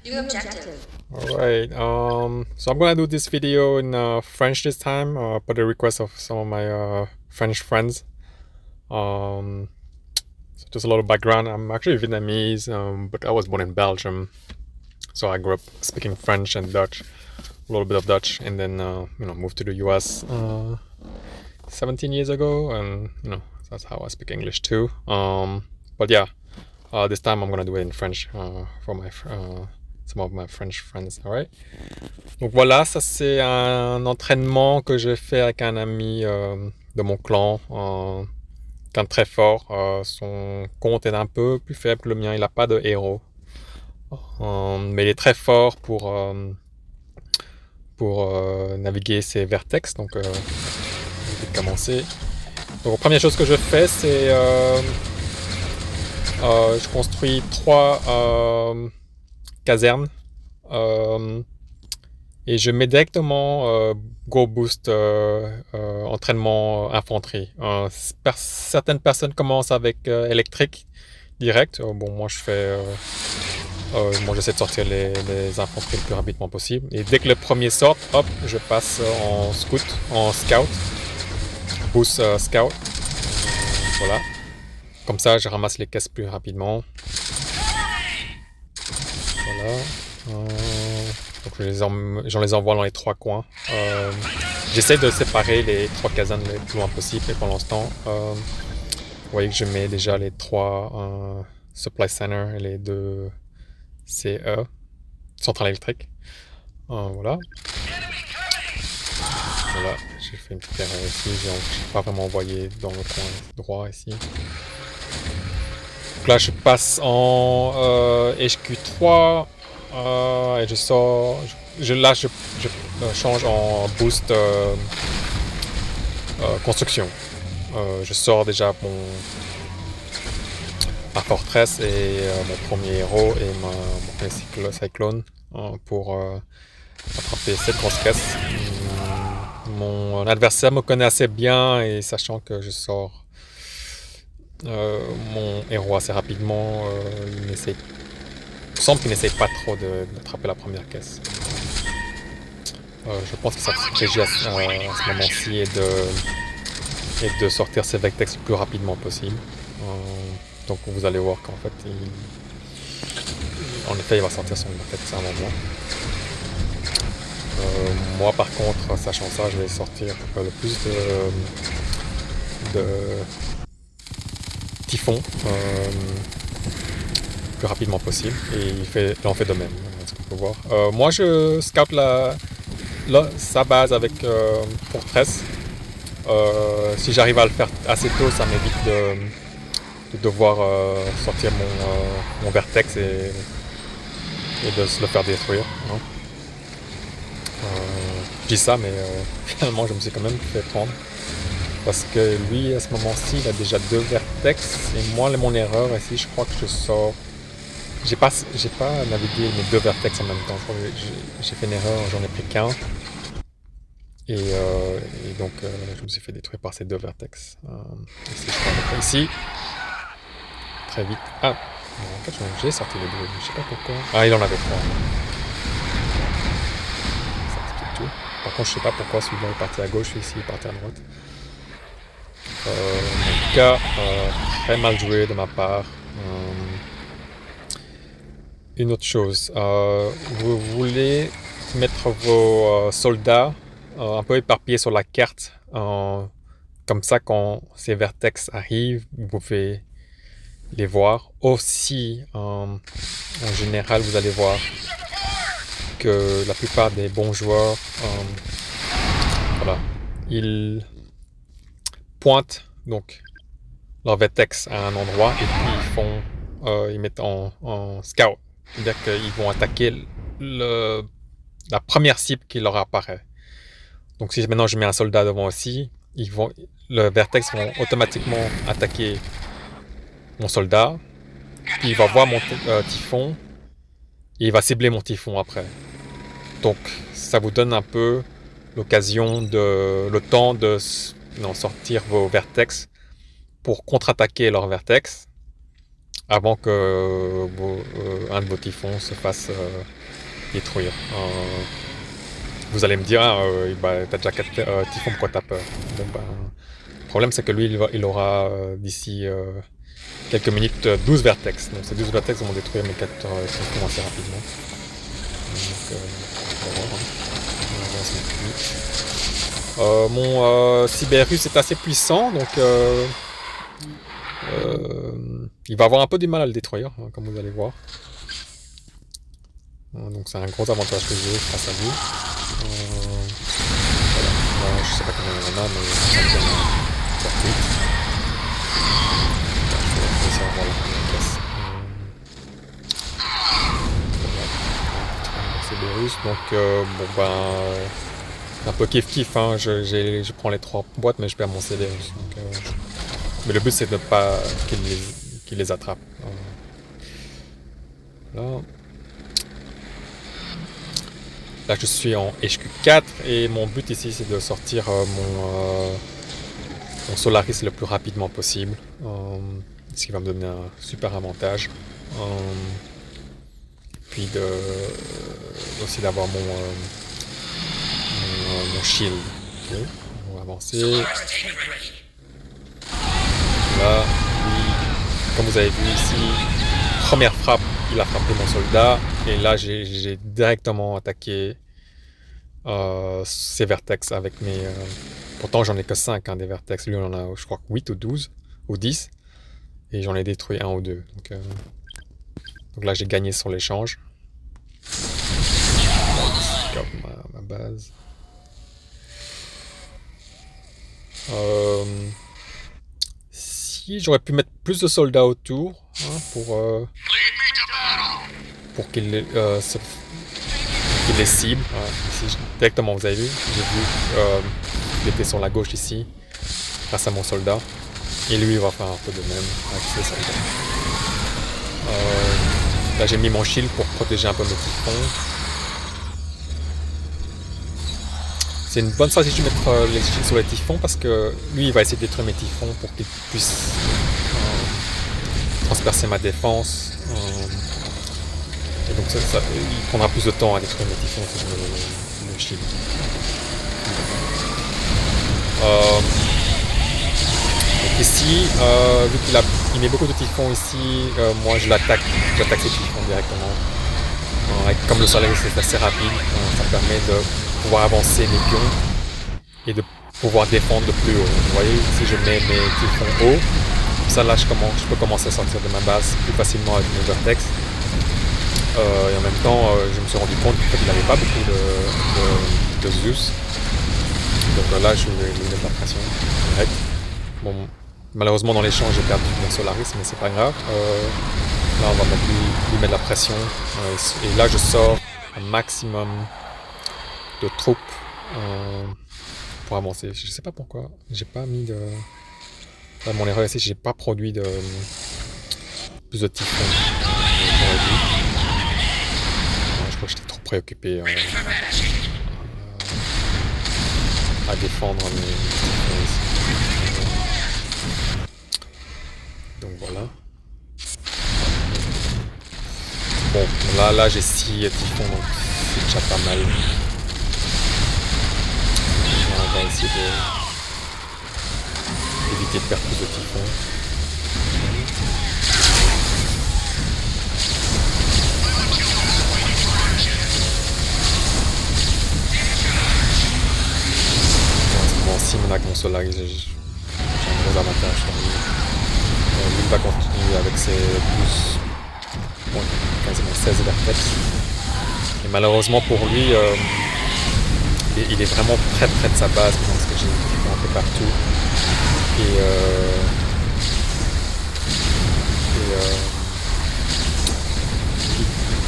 New objective. Alright, so I'm gonna do this video in French this time, per the request of some of my French friends. Um, so just a little background. I'm actually Vietnamese, but I was born in Belgium, so I grew up speaking French and Dutch, a little bit of Dutch, and then moved to the U.S. 17 years ago, and that's how I speak English too. But yeah, this time I'm gonna do it in French for my some of my French friends. Alright. Donc voilà, ça c'est un entraînement que j'ai fait avec un ami de mon clan, quelqu'un de très fort. Son compte est un peu plus faible que le mien, il n'a pas de héros. Mais il est très fort pour naviguer ses vertex, donc je vais commencer. Donc la première chose que je fais, c'est je construis 3 casernes. Et je mets directement Go Boost entraînement infanterie. Certaines personnes commencent avec électrique direct. Bon, moi je fais. Moi j'essaie de sortir les infanteries le plus rapidement possible. Et dès que le premier sort, hop, je passe en scout. Boost scout. Voilà. Comme ça, je ramasse les caisses plus rapidement. Voilà. Donc j'en les envoie dans les 3 coins. J'essaie de séparer les 3 casernes le plus loin possible. Et pendant ce temps, vous voyez que je mets déjà les 3 supply center et les 2 CE, centrales électriques. Voilà. Voilà, j'ai fait une petite erreur ici. J'ai pas vraiment envoyé dans le coin droit ici. Donc là, je passe en HQ3 et je sors. Là, je change en boost construction. Je sors déjà ma forteresse et mon premier héros et mon premier cyclone pour attraper cette grosse caisse. Mon adversaire me connaît assez bien et sachant que je sors mon héros assez rapidement, il semble qu'il n'essaye pas trop d'attraper la première caisse. Je pense que sa stratégie à ce moment-ci est de sortir ses vectex le plus rapidement possible. Donc vous allez voir qu'en fait, en effet, il va sortir son vectex à un moment. Moi, par contre, sachant ça, je vais sortir le plus de typhon le plus rapidement possible. Et il en fait de même, ce qu'on peut voir. Moi, je scout sa base avec Fortress. Si j'arrive à le faire assez tôt, ça m'évite de devoir sortir mon vertex et de se le faire détruire. Hein. Je dis ça, mais finalement, je me suis quand même fait prendre. Parce que lui, à ce moment-ci, il a déjà 2 vertex. Et moi, mon erreur ici, je crois que je sors. J'ai pas navigué mes 2 vertex en même temps. J'ai fait une erreur, j'en ai pris qu'un. Et donc, je me suis fait détruire par ces 2 vertex. Ici, je crois. Ici, très vite. Ah, en fait, j'ai sorti les 2. Je sais pas pourquoi. Ah, il en avait 3. Ça explique tout. Par contre, je sais pas pourquoi celui-là est parti à gauche et ici il est parti à droite. En tout cas, très mal joué de ma part. Une autre chose, vous voulez mettre vos soldats un peu éparpillés sur la carte. Comme ça, quand ces vertex arrivent, vous pouvez les voir. Aussi, en général, vous allez voir que la plupart des bons joueurs, voilà, ils pointent donc leur vertex à un endroit et puis ils mettent en scout. C'est-à-dire qu'ils vont attaquer la première cible qui leur apparaît. Donc si maintenant je mets un soldat devant aussi, le vertex vont automatiquement attaquer mon soldat, puis il va voir mon typhon, et il va cibler mon typhon après. Donc ça vous donne un peu l'occasion, le temps de sortir vos vertex pour contre-attaquer leur vertex. avant que un de vos typhons se fasse détruire. Vous allez me dire, t'as déjà 4 typhons, pourquoi t'as peur? Bon, le problème c'est que lui il aura d'ici quelques minutes 12 vertex. Donc ces 12 vertex vont détruire mes 4 typhons assez rapidement. Donc on va voir, hein. On avance un peu vite. Mon Cyberus est assez puissant, donc il va avoir un peu du mal à le détruire, hein, comme vous allez voir. Donc c'est un gros avantage que j'ai face à lui. Voilà. Je sais pas combien il y en a, mais ça me donne un portée. Je vais essayer de voir la première caisse. Cerberus, donc bon un peu kiff hein, je prends les 3 boîtes mais je perds mon Cerberus. Mais le but c'est de ne pas qu'il les attrape. Là je suis en HQ4 et mon but ici c'est de sortir mon Solaris le plus rapidement possible. Ce qui va me donner un super avantage. Puis aussi d'avoir mon shield. Okay. On va avancer. Là, lui, comme vous avez vu ici, première frappe, il a frappé mon soldat. Et là, j'ai directement attaqué ses vertex avec mes... pourtant, j'en ai que 5 hein, des vertex. Lui, on en a, je crois, 8 ou 12 ou 10. Et j'en ai détruit 1 ou 2. Donc là, j'ai gagné sur l'échange. Ma base. Si j'aurais pu mettre plus de soldats autour hein, pour qu'ils les ciblent. Ici, directement, vous avez vu, j'ai vu qu'il était sur la gauche ici, grâce à mon soldat. Et lui, il va faire un peu de même avec ses soldats. Là, j'ai mis mon shield pour protéger un peu mes typhons. C'est une bonne stratégie de mettre les shields sur les typhons parce que lui il va essayer de détruire mes typhons pour qu'il puisse transpercer ma défense. Et donc il prendra plus de temps à détruire mes typhons si je mets le shield. Donc ici, vu qu'il met beaucoup de typhons ici, moi je l'attaque ces typhons directement. Comme le soleil c'est assez rapide, ça me permet de pouvoir avancer mes pions et de pouvoir défendre de plus haut. Vous voyez, si je mets mes typhons haut, ça là je peux commencer à sortir de ma base plus facilement avec mes vertex. Et en même temps, je me suis rendu compte qu'il n'avait pas beaucoup de Zeus. Donc là, je vais lui mettre la pression direct. Bon, malheureusement, dans l'échange, j'ai perdu mon Solaris, mais c'est pas grave. Là, on va lui mettre la pression. Et là, je sors un maximum de troupes pour avancer. Je sais pas pourquoi. J'ai pas mis de... Là, mon erreur ici, j'ai pas produit de plus de typhons. Je crois que j'étais trop préoccupé à défendre mes typhons ici. Donc voilà. Bon, là j'ai 6 typhons, donc c'est déjà pas mal. On va essayer d'éviter de perdre plus de typhons. Bon, si mon mon Solaris, j'ai un gros avantage sur lui. Lui va continuer avec ses 12, bon, quasiment 16 vertex. Et malheureusement pour lui, il est vraiment très près de sa base, parce que j'ai un peu partout.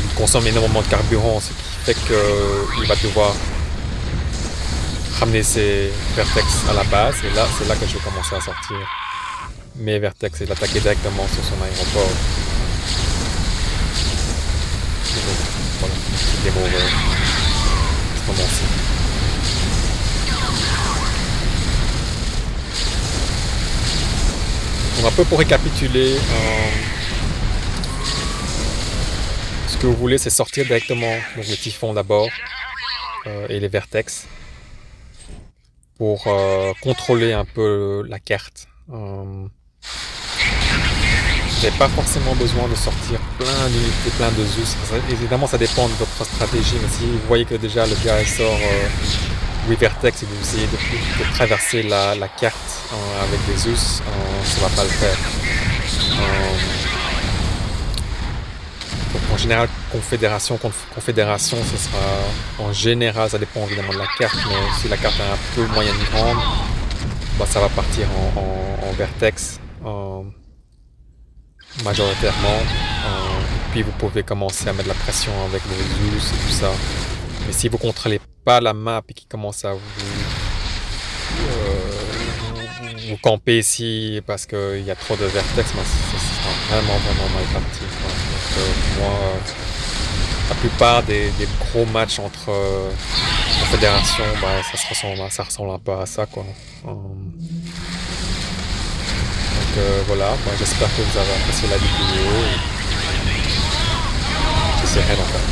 Il consomme énormément de carburant, ce qui fait qu'il va devoir ramener ses vertex à la base. Et là, c'est là que je vais commencer à sortir mes vertex et l'attaquer directement sur son aéroport. Et donc, voilà, c'est game over à ce moment-ci. Donc un peu pour récapituler, ce que vous voulez, c'est sortir directement donc le typhon d'abord et les vertex pour contrôler un peu la carte. Vous n'avez pas forcément besoin de sortir plein d'unités, plein de Zeus. Évidemment, ça dépend de votre stratégie, mais si vous voyez que déjà le gars sort 8 vertex et que vous essayez de traverser la carte avec des Zeus, ça va pas le faire. Donc en général, confédération contre confédération, ce sera en général, ça dépend évidemment de la carte, mais si la carte est un peu moyenne grande, bah, ça va partir en vertex majoritairement. Puis vous pouvez commencer à mettre la pression avec le Zeus et tout ça. Mais si vous contrôlez pas la map et qu'il commence à vous camper ici parce qu'il y a trop de vertex, bah, ça sera vraiment mal parti. Donc moi, la plupart des gros matchs entre confédérations, bah, ça ressemble un peu à ça, quoi. Donc voilà, moi, j'espère que vous avez apprécié la vidéo et j'essaierai d'en faire.